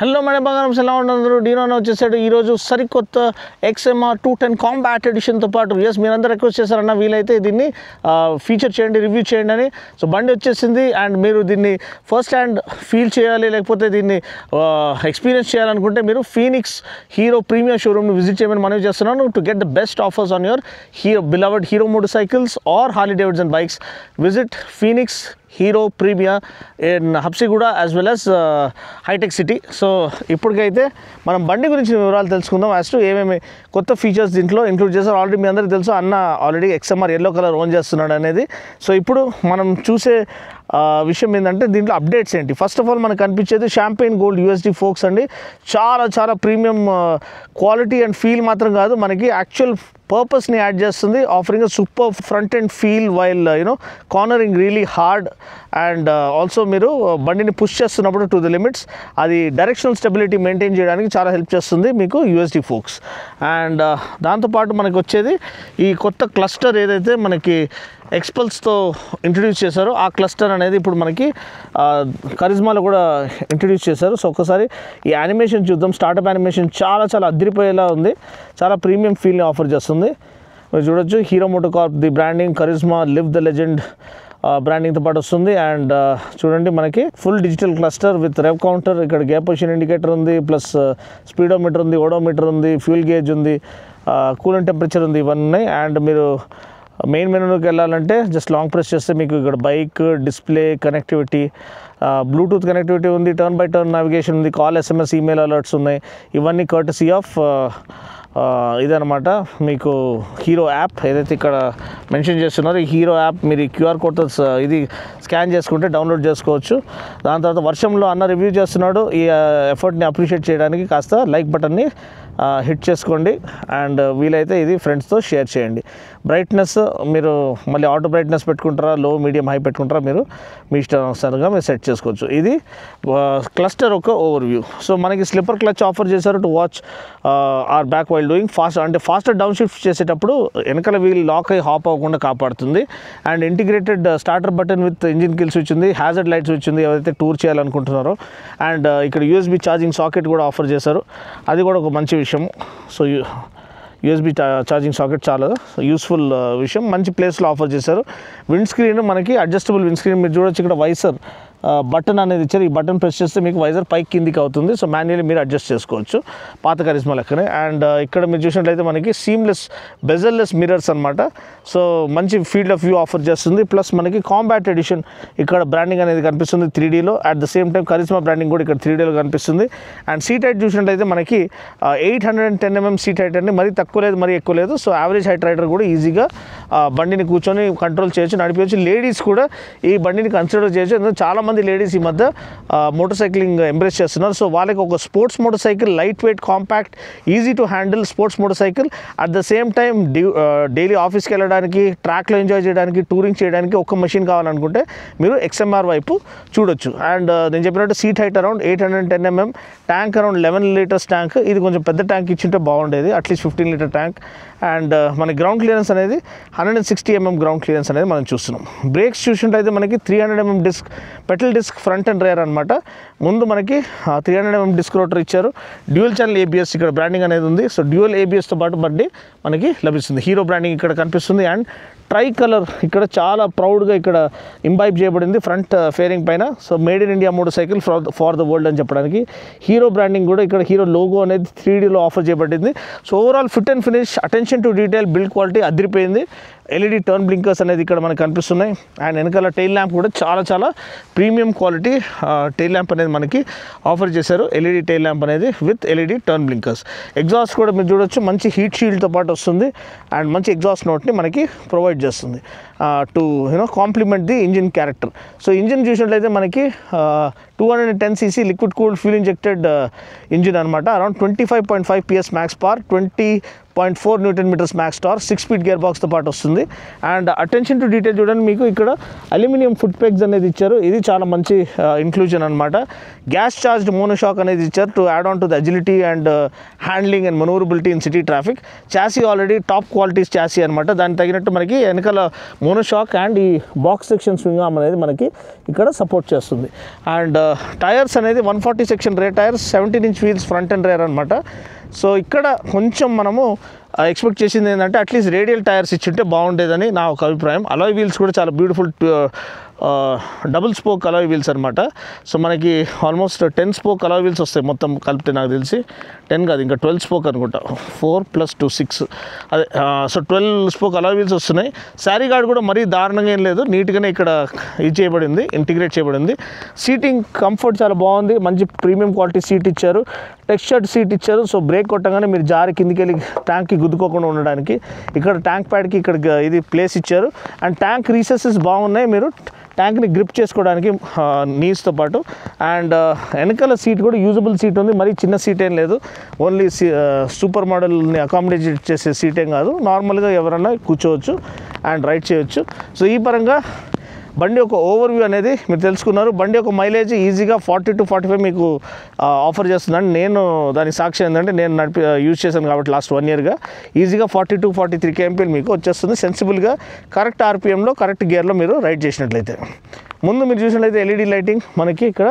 Hello madam బంగారం ఎలా ఉన్నారు డీనోనే వచ్చేసాడు ఈరోజు సరికొత్త XMR 210 కాంబాట్ ఎడిషన్తో పాటు ఎస్ మీరందరూ రిక్వెస్ట్ చేశారన్న వీలైతే దీన్ని ఫీచర్ చేయండి రివ్యూ చేయండి అని. సో బండి వచ్చేసింది అండ్ మీరు దీన్ని ఫస్ట్ హ్యాండ్ ఫీల్ చేయాలి లేకపోతే దీన్ని ఎక్స్పీరియన్స్ చేయాలనుకుంటే మీరు ఫీనిక్స్ హీరో ప్రీమియం షోరూమ్ని విజిట్ చేయమని మనవి చేస్తున్నాను to get the best offers on your beloved hero motorcycles or Harley Davidson bikes. Visit Phoenix Hero premier in Habsiguda as well as Hitec City. So ఇప్పటికైతే మనం బండి గురించి వివరాలు తెలుసుకుందాం. యాజ్ టు ఏమేమి కొత్త ఫీచర్స్ దీంట్లో ఇంక్లూడ్ చేశారు. ఆల్రెడీ మీ అందరికీ తెలుసు అన్న already XMR yellow colour own చేస్తున్నాడు అనేది. సో ఇప్పుడు మనం చూసే విషయం ఏంటంటే దీంట్లో అప్డేట్స్ ఏంటి. ఫస్ట్ ఆఫ్ ఆల్ మనకు కనిపించేది షాంపెయిన్ గోల్డ్ USD ఫోక్స్ అండి. చాలా ప్రీమియం క్వాలిటీ అండ్ ఫీల్ మాత్రం కాదు, మనకి యాక్చువల్ పర్పస్ని యాడ్ చేస్తుంది. Offering super front and feel while cornering really hard and also మీరు బండిని పుష్ చేస్తున్నప్పుడు టు ది లిమిట్స్ అది డైరెక్షనల్ స్టెబిలిటీ మెయింటైన్ చేయడానికి చాలా హెల్ప్ చేస్తుంది మీకు USD ఫోక్స్. అండ్ దాంతోపాటు మనకు వచ్చేది ఈ కొత్త క్లస్టర్ ఏదైతే మనకి ఎక్స్పల్స్తో ఇంట్రడ్యూస్ చేశారో ఆ క్లస్టర్ అనేది ఇప్పుడు మనకి కరిజ్మాలో కూడా ఇంట్రడ్యూస్ చేశారు. సో ఒకసారి ఈ యానిమేషన్ చూద్దాం. స్టార్టప్ యానిమేషన్ చాలా అదిరిపోయేలా ఉంది, చాలా ప్రీమియం ఫీల్ని ఆఫర్ చేస్తుంది. మీరు చూడొచ్చు Hero MotoCorp the branding, Karizma live the legend బ్రాండింగ్తో పాటు వస్తుంది. అండ్ చూడండి మనకి full digital cluster with rev counter, ఇక్కడ గ్యాప్ పొజిషన్ ఇండికేటర్ ఉంది, ప్లస్ స్పీడోమీటర్ ఉంది, ఓడోమీటర్ ఉంది, ఫ్యూల్ గేజ్ ఉంది, కూలెంట్ టెంపరేచర్ ఉంది, ఇవన్నీ ఉన్నాయి. అండ్ మీరు మెయిన్ మెనూలోకి వెళ్ళాలంటే జస్ట్ లాంగ్ ప్రెస్ చేస్తే మీకు ఇక్కడ bike display connectivity, Bluetooth connectivity ఉంది, టర్న్ బై టర్న్ నావిగేషన్ ఉంది, కాల్ SMS ఈమెయిల్ అలర్ట్స్ ఉన్నాయి. ఇవన్నీ కర్టసీ ఆఫ్ ఇదనమాట మీకు హీరో యాప్ ఏదైతే ఇక్కడ మెన్షన్ చేస్తున్నారో ఈ హీరో యాప్ మీరు QR కోడ్తో ఇది స్కాన్ చేసుకుంటే డౌన్లోడ్ చేసుకోవచ్చు. దాని తర్వాత వర్షంలో అన్న రివ్యూ చేస్తున్నాడు, ఈ ఎఫర్ట్ని అప్రిషియేట్ చేయడానికి కాస్త లైక్ బటన్ని హిట్ చేసుకోండి అండ్ వీలైతే ఇది ఫ్రెండ్స్తో షేర్ చేయండి. బ్రైట్నెస్ మీరు మళ్ళీ ఆటో బ్రైట్నెస్ పెట్టుకుంటారా, లో మీడియం హై పెట్టుకుంటారా, మీరు మీ ఇష్టానుసారంగా మీరు సెట్ చేసుకోవచ్చు. ఇది క్లస్టర్ ఒక ఓవర్వ్యూ. సో మనకి స్లిప్పర్ క్లచ్ ఆఫర్ చేశారు to watch or back while doing faster down shift చేసేటప్పుడు వెనకాల వీల్ లాక్ అయ్యి హాప్ అవ్వకుండా కాపాడుతుంది. And integrated starter button with engine kill switch ఉంది, హ్యాజర్డ్ లైట్ స్విచ్ ఉంది ఎవరైతే టూర్ చేయాలనుకుంటున్నారో. అండ్ ఇక్కడ USB ఛార్జింగ్ సాకెట్ కూడా ఆఫర్ చేశారు, అది కూడా ఒక మంచి విషయం. సో USB ఛార్జింగ్ సాకెట్ చాలా యూస్ఫుల్ విషయం, మంచి ప్లేస్లో ఆఫర్ చేశారు. విండ్ స్క్రీన్ మనకి అడ్జస్టబుల్ విండ్ స్క్రీన్, మీరు చూడొచ్చు ఇక్కడ వైజర్ బటన్ అనేది ఇచ్చారు, ఈ బటన్ ప్రెస్ చేస్తే మీకు వైజర్ పైకి కిందికి అవుతుంది. సో మాన్యువల్లీ మీరు అడ్జస్ట్ చేసుకోవచ్చు పాత కరిజ్మా లెక్కనే. అండ్ ఇక్కడ మీరు చూసినట్లయితే మనకి సీమ్లెస్ బెజల్లెస్ మిరర్స్ అనమాట. సో మంచి ఫీల్డ్ ఆఫ్ వ్యూ ఆఫర్ చేస్తుంది. ప్లస్ మనకి కాంబాట్ ఎడిషన్ ఇక్కడ బ్రాండింగ్ అనేది కనిపిస్తుంది 3Dలో. At the same time Karizma branding కూడా ఇక్కడ 3Dలో కనిపిస్తుంది. అండ్ సీట్ హైట్ చూసినట్లయితే మనకి 810mm సీట్ హైట్ అండి, మరీ తక్కువ లేదు మరీ ఎక్కువ లేదు. సో యావరేజ్ హైట్ రైడర్ కూడా ఈజీగా బండిని కూర్చొని కంట్రోల్ చేయొచ్చు, నడిపించవచ్చు. లేడీస్ కూడా ఈ బండిని కన్సిడర్ చేయొచ్చు, ఎందుకంటే చాలామంది లేడీస్ ఈ మధ్య మోటార్ సైక్లింగ్ ఎంబ్రేస్ చేస్తున్నారు. సో వాళ్ళకి ఒక sports motor cycle, light weight, compact, easy to handle sports motor cycle, at the same time daily ఆఫీస్కి వెళ్ళడానికి, ట్రాక్లో ఎంజాయ్ చేయడానికి, టూరింగ్ చేయడానికి ఒక మెషిన్ కావాలనుకుంటే మీరు XMR వైపు చూడొచ్చు. అండ్ నేను చెప్పినట్టు seat height around 810mm, tank around 11 litres tank. ఇది కొంచెం పెద్ద ట్యాంక్ ఇచ్చింటే బాగుండేది, అట్లీస్ట్ 15 లీటర్ ట్యాంక్. అండ్ మన గ్రౌండ్ క్లియరెన్స్ అనేది 160mm గ్రౌండ్ క్లియరెన్స్ అనేది మనం చూస్తున్నాం. బ్రేక్స్ చూసినట్లయితే మనకి 300mm disc, petal disc front and rear అనమాట. ముందు మనకి 300mm డిస్క్ రోటర్ ఇచ్చారు, డ్యూయల్ ఛానల్ ABS ఇక్కడ బ్రాండింగ్ అనేది ఉంది. సో డ్యూయల్ ABSతో పాటు బండి మనకి లభిస్తుంది, హీరో బ్రాండింగ్ ఇక్కడ కనిపిస్తుంది. అండ్ ట్రై కలర్ ఇక్కడ చాలా ప్రౌడ్గా ఇక్కడ ఇంబైబ్ చేయబడింది ఫ్రంట్ ఫేరింగ్ పైన. So made in India motor cycle for the world అని చెప్పడానికి హీరో బ్రాండింగ్ కూడా ఇక్కడ హీరో లోగో అనేది 3Dలో ఆఫర్ చేయబడింది. So overall fit and finish, attention to detail, build quality అదిరిపోయింది. LED టర్న్ బ్లింకర్స్ అనేది ఇక్కడ మనకు కనిపిస్తున్నాయి. అండ్ వెనకాల టైల్ ల్యాంప్ కూడా చాలా ప్రీమియం క్వాలిటీ టైల్ ల్యాంప్ అనేది మనకి ఆఫర్ చేశారు. LED టైల్ ల్యాంప్ అనేది with LED turn blinkers. Exhaust కూడా మీరు చూడొచ్చు మంచి హీట్ షీల్డ్తో పాటు వస్తుంది అండ్ మంచి ఎగ్జాస్ట్ నోట్ని మనకి ప్రొవైడ్ చేస్తుంది to complement the engine character. So engine చూసినట్లయితే మనకి 210cc liquid cooled fuel injected engine అనమాట. Around 25.5 PS max power, 20 0.4 newton meters max torque, 6 speed gear బాక్స్తో పాటు వస్తుంది. అండ్ అటెన్షన్ టు డీటెయిల్ చూడండి, మీకు ఇక్కడ అల్యూమినియం ఫుట్ పెగ్స్ అనేది ఇచ్చారు. ఇది చాలా మంచి ఇంక్లూజన్ అనమాట. గ్యాస్ చార్జ్డ్ మోనోషాక్ అనేది ఇచ్చారు to add on to the agility and handling and maneuverability in city traffic. Chassis already top qualities chassis అనమాట. దానికి తగినట్టు మనకి వెనకాల మోనోషాక్ అండ్ ఈ బాక్స్ సెక్షన్ స్వింగ్ ఆర్మ్ అనేది మనకి ఇక్కడ సపోర్ట్ చేస్తుంది. అండ్ టైర్స్ అనేది 140 section rear tires, 17 inch wheels front and rear అనమాట. సో ఇక్కడ కొంచెం మనము ఎక్స్పెక్ట్ చేసింది ఏంటంటే అట్లీస్ట్ రేడియల్ టైర్స్ ఇచ్చుంటే బాగుండేదని నా ఒక అభిప్రాయం. అలాయ్ వీల్స్ కూడా చాలా beautiful double spoke alloy wheels అనమాట. సో మనకి ఆల్మోస్ట్ 10 స్పోక్ అలాయ్ వీల్స్ వస్తాయి మొత్తం కలిపితే, నాకు తెలిసి 10 కాదు ఇంకా 12 స్పోక్ అనుకుంటా, 4 + 2 6 అదే. సో 12 స్పోక్ అలాయ్ వీల్స్ వస్తున్నాయి. శారీ గార్డ్ కూడా మరీ దారుణంగా ఏం లేదు, నీట్గానే ఇక్కడ ఇది చేయబడింది, ఇంటిగ్రేట్ చేయబడింది. సీటింగ్ కంఫర్ట్ చాలా బాగుంది, మంచి ప్రీమియం క్వాలిటీ సీట్ ఇచ్చారు, టెక్స్చర్డ్ సీట్ ఇచ్చారు. సో బ్రేక్ కొట్టగానే మీరు జారి కిందికి వెళ్ళి ట్యాంక్కి గుద్దుకోకుండా ఉండడానికి ఇక్కడ ట్యాంక్ ప్యాడ్కి ఇక్కడ ఇది ప్లేస్ ఇచ్చారు. అండ్ ట్యాంక్ రీసెసెస్ బాగున్నాయి, మీరు ట్యాంక్ని గ్రిప్ చేసుకోవడానికి నీస్తో పాటు. అండ్ వెనకాల సీట్ కూడా యూజబుల్ సీట్ ఉంది, మరీ చిన్న సీట్ ఏం లేదు, ఓన్లీ సూపర్ మోడల్ని అకామిడేట్ చేసే సీట్ ఏం కాదు, నార్మల్గా ఎవరన్నా కూర్చోవచ్చు అండ్ రైడ్ చేయొచ్చు. సో ఈ పరంగా బండి ఒక ఓవర్వ్యూ అనేది మీరు తెలుసుకున్నారు. బండి ఒక మైలేజ్ ఈజీగా 40 to 45 మీకు ఆఫర్ చేస్తుందండి. నేను దానికి సాక్షి ఏంటంటే నేను యూజ్ చేశాను కాబట్టి లాస్ట్ 1 yearగా ఈజీగా 40 to 43 kmpl మీకు వచ్చేస్తుంది. సెన్సిబుల్గా కరెక్ట్ ఆర్పిఎంలో కరెక్ట్ గేర్లో మీరు రైడ్ చేసినట్లయితే. ముందు మీరు చూసినట్లయితే ఎల్ఈడి లైటింగ్ మనకి ఇక్కడ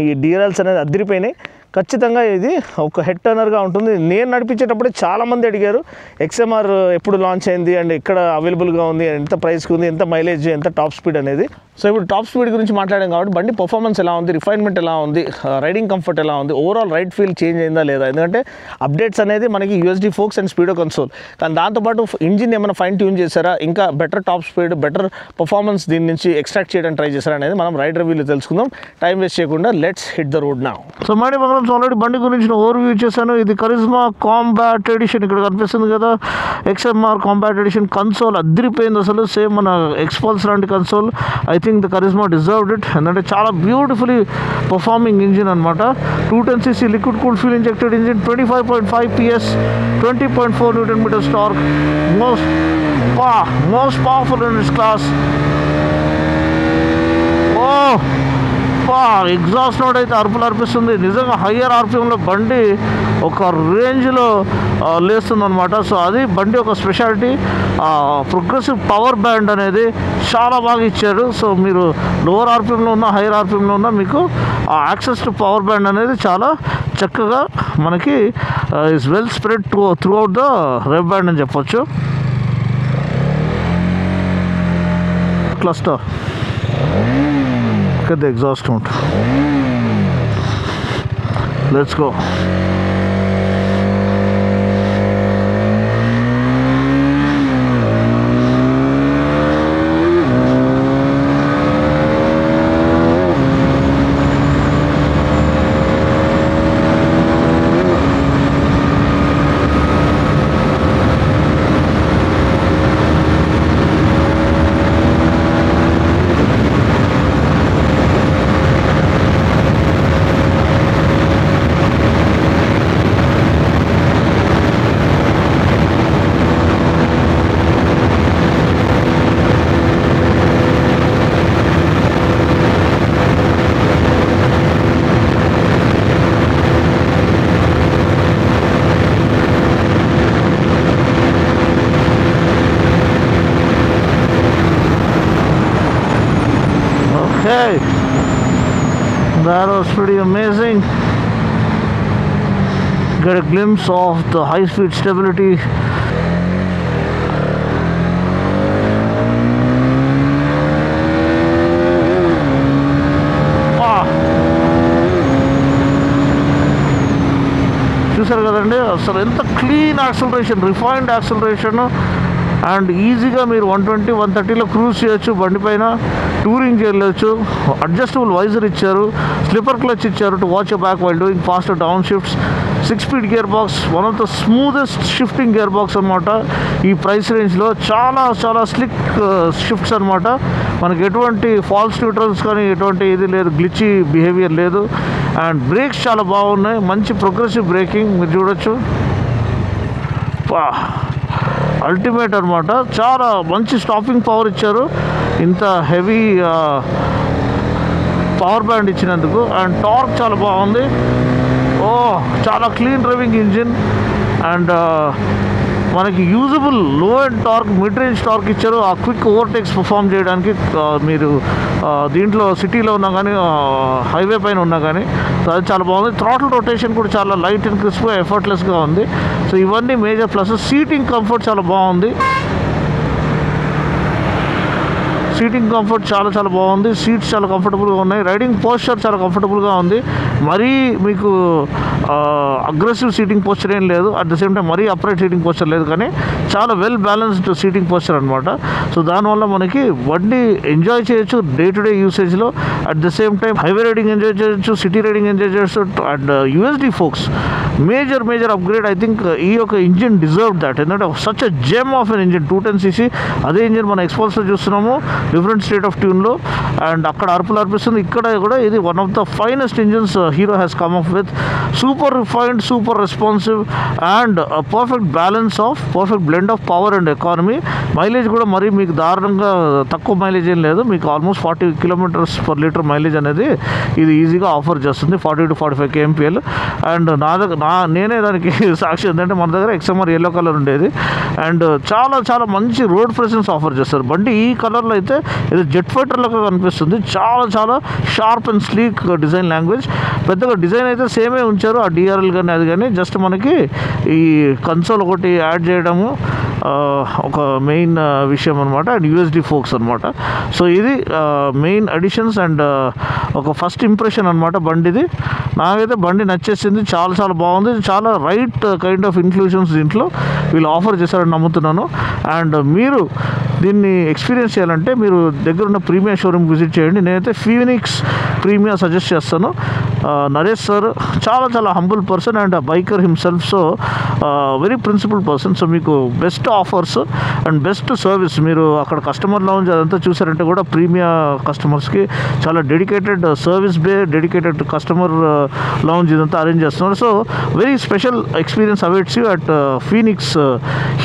ఈ డిఆర్ఎల్స్ అనేది అదిరిపోయినాయి. ఖచ్చితంగా ఇది ఒక హెడ్ టర్నర్గా ఉంటుంది. నేను నడిపించేటప్పుడే చాలామంది అడిగారు XMR ఎప్పుడు లాంచ్ అయింది అండ్ ఎక్కడ అవైలబుల్గా ఉంది, ఎంత ప్రైస్కి ఉంది, ఎంత మైలేజ్, ఎంత టాప్ స్పీడ్ అనేది. సో ఇప్పుడు టాప్ స్పీడ్ గురించి మాట్లాడాం కాబట్టి బండి పర్ఫార్మెన్స్ ఎలా ఉంది, రిఫైన్మెంట్ ఎలా ఉంది, రైడింగ్ కంఫర్ట్ ఎలా ఉంది, ఓవరాల్ రైడ్ ఫీల్ చేంజ్ అయిందా లేదా. ఎందుకంటే అప్డేట్స్ అనేది మనకి USD forks and speedo console, కానీ దాంతోపాటు ఇంజిన్ ఏమైనా ఫైన్ ట్యూన్ చేశారా, ఇంకా better top speed, better performance దీని నుంచి ఎక్స్ట్రాక్ట్ చేయడానికి ట్రై చేశారా అనేది మనం రైడ్ రివ్యూలో తెలుసుకుందాం. టైం వేస్ట్ చేయకుండా let's hit the road now. So మరి ఆల్రెడీ బండి గురించి ఓవర్వ్యూ చేశాను. ఇది కరిజ్మా కాంబాట్ ఎడిషన్, ఇక్కడ కనిపిస్తుంది కదా XMR కాంబాట్ ఎడిషన్. కన్సోల్ అదిరిపోయింది అసలు, సేమ్ మన ఎక్స్పల్స్ లాంటి console. I think the Karizma deserved it, ఎందుకంటే చాలా బ్యూటిఫుల్లీ పర్ఫార్మింగ్ ఇంజిన్ అనమాట. 210cc liquid cooled fuel injected engine, 25.5 PS, 20.4 newton metres torque, most powerful in its class. Exhaust note అయితే అరుపులు అర్పిస్తుంది. నిజంగా హయ్యర్ ఆర్పిఎంలో బండి ఒక రేంజ్లో లేస్తుంది అనమాట. సో అది బండి ఒక స్పెషాలిటీ. ప్రోగ్రెసివ్ పవర్ బ్యాండ్ అనేది చాలా బాగా ఇచ్చారు. సో మీరు లోవర్ ఆర్పిఎంలో ఉన్న, హైయర్ ఆర్పిఎంలో ఉన్న మీకు యాక్సెస్ టు పవర్ బ్యాండ్ అనేది చాలా చక్కగా మనకి is well spread through out the rev band అని చెప్పొచ్చు. Cluster the exhaust note. Let's go. Okay, that was pretty amazing. Get a glimpse of the high-speed stability. చూసారు కదండి అసలు ఎంత clean acceleration, refined acceleration. And ఈజీగా మీరు 120, 130లో cruise చేయొచ్చు బండి పైన, టూరింగ్కి వెళ్ళొచ్చు. అడ్జస్టబుల్ వైజర్ ఇచ్చారు, స్లిప్పర్ క్లచ్ ఇచ్చారు to watch back while doing fast down shifts. 6 speed gear box, one of the smoothest shifting gear box అనమాట ఈ ప్రైస్ రేంజ్లో. చాలా చాలా స్లిక్ షిఫ్ట్స్ అనమాట. మనకి ఎటువంటి ఫాల్స్ న్యూట్రల్స్ కానీ ఎటువంటి ఇది లేదు, గ్లిచీ బిహేవియర్ లేదు. అండ్ బ్రేక్స్ చాలా బాగున్నాయి, మంచి ప్రోగ్రెసివ్ బ్రేకింగ్ మీరు చూడొచ్చు. అల్టిమేట్ అనమాట. చాలా మంచి స్టాపింగ్ పవర్ ఇచ్చారు ఇంత హెవీ పవర్ బ్యాండ్ ఇచ్చినందుకు. అండ్ టార్క్ చాలా బాగుంది. చాలా క్లీన్ డ్రైవింగ్ ఇంజిన్. అండ్ మనకి యూజబుల్ లో and torque, mid range torque ఇచ్చారు ఆ క్విక్ ఓవర్టేక్స్ పర్ఫామ్ చేయడానికి. మీరు దీంట్లో సిటీలో ఉన్నా కానీ హైవే పైన ఉన్నా కానీ అది చాలా బాగుంది. థ్రాటిల్ రొటేషన్ కూడా చాలా లైట్ అండ్ క్రిస్ప్గా ఎఫర్ట్లెస్గా ఉంది. సో ఇవన్నీ మేజర్ ప్లస్. సీటింగ్ కంఫర్ట్ చాలా బాగుంది. సీటింగ్ కంఫర్ట్ చాలా బాగుంది. సీట్స్ చాలా కంఫర్టబుల్గా ఉన్నాయి. రైడింగ్ పోస్చర్ చాలా కంఫర్టబుల్గా ఉంది. మరీ మీకు అగ్రెసివ్ సీటింగ్ పోస్చర్ ఏం లేదు. అట్ ద సేమ్ టైం మరీ అప్రైట్ సీటింగ్ పోస్చర్ లేదు, కానీ చాలా వెల్ బ్యాలెన్స్డ్ సీటింగ్ పోస్చర్ అనమాట. సో దానివల్ల మనకి బండి ఎంజాయ్ చేయొచ్చు డే టు డే యూసేజ్లో. At the same time highway riding enjoy చేయొచ్చు, సిటీ రైడింగ్ ఎంజాయ్ చేయొచ్చు. And USD forks major upgrade. I think ఈ యొక్క ఇంజిన్ డిజర్వ్ దాట్. ఎందుకంటే such a gem of an engine 210cc. అదే engine మన ఎక్స్పల్స్లో చూస్తున్నాము డిఫరెంట్ స్టేట్ ఆఫ్ ట్యూన్లో. అండ్ అక్కడ అరుపులు అర్పిస్తుంది, ఇక్కడ కూడా ఇది one of the finest engines hero has come up with. Super refined, super responsive and perfect balance of, perfect blend of power and economy. Mileage కూడా మరీ మీకు దారుణంగా తక్కువ మైలేజ్ ఏం లేదు. మీకు ఆల్మోస్ట్ 40 km/L మైలేజ్ అనేది ఇది ఈజీగా ఆఫర్ చేస్తుంది, 40 to 45 kmpl. అండ్ నేనే దానికి సాక్షి. ఏంటంటే మన దగ్గర XMR ఎల్లో కలర్ ఉండేది. అండ్ చాలా మంచి రోడ్ ప్రెసెన్స్ ఆఫర్ చేస్తారు. బండి ఈ కలర్లో అయితే ఇది జెట్ ఫైటర్ లాగా కనిపిస్తుంది. చాలా sharp and sleek design language. పెద్దగా డిజైన్ అయితే సేమే ఉంచారు, ఆ DRL కానీ అది కానీ. జస్ట్ మనకి ఈ కన్సోల్ ఒకటి యాడ్ చేయడము ఒక మెయిన్ విషయం అనమాట. అండ్ యూఎస్డి ఫోక్స్ అనమాట. సో ఇది మెయిన్ అడిషన్స్ అండ్ ఒక ఫస్ట్ ఇంప్రెషన్ అనమాట బండిది. నాకైతే బండి నచ్చేసింది, చాలా బాగుంది. చాలా రైట్ కైండ్ ఆఫ్ ఇన్క్లూషన్స్ దీంట్లో వీళ్ళు ఆఫర్ చేశారని నమ్ముతున్నాను. అండ్ మీరు దీన్ని ఎక్స్పీరియన్స్ చేయాలంటే మీరు దగ్గరున్న ప్రీమియా షోరూమ్ విజిట్ చేయండి. నేనైతే ఫీనిక్స్ ప్రీమియా సజెస్ట్ చేస్తాను. నరేష్ సార్ చాలా humble person and biker himself. So very principal person. So మీకు best offers and best service. మీరు అక్కడ కస్టమర్ లౌంజ్ అదంతా చూసారంటే కూడా ప్రీమియా కస్టమర్స్కి చాలా dedicated service dedicated customer lounge ఇదంతా అరేంజ్ చేస్తున్నారు. So very special experience awaits you at Phoenix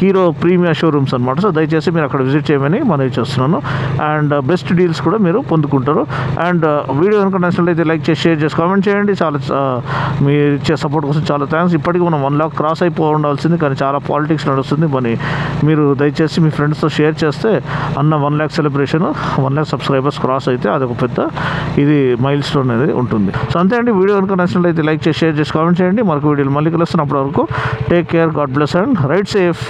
hero ప్రీమియా showrooms అనమాట. సో దయచేసి మీరు అక్కడ విజిట్ చేయమని మనవి చేస్తున్నాను. అండ్ బెస్ట్ డీల్స్ కూడా మీరు పొందుకుంటారు. అండ్ వీడియో కనుక నచ్చినట్లయితే లైక్ చేసి, షేర్ చేసి, కామెంట్ చేయండి. చాలా మీరు ఇచ్చే సపోర్ట్ కోసం చాలా థ్యాంక్స్. ఇప్పటికీ మనం 1 lakh క్రాస్ ఉండాల్సింది, కానీ చాలా పాలిటిక్స్ నడుస్తుంది. మరి మీరు దయచేసి మీ ఫ్రెండ్స్తో షేర్ చేస్తే 1 lakh celebration, 1 lakh subscribers cross అయితే అదొక పెద్ద ఇది మైల్ స్టోన్ అనేది ఉంటుంది. సో అంతే అండి. వీడియో కనుక నచ్చినట్లయితే లైక్ చేసి, షేర్ చేసి, కామెంట్ చేయండి. మరొక వీడియోలు మళ్ళీ కలుస్తున్నప్పటి వరకు take care, God bless and ride safe.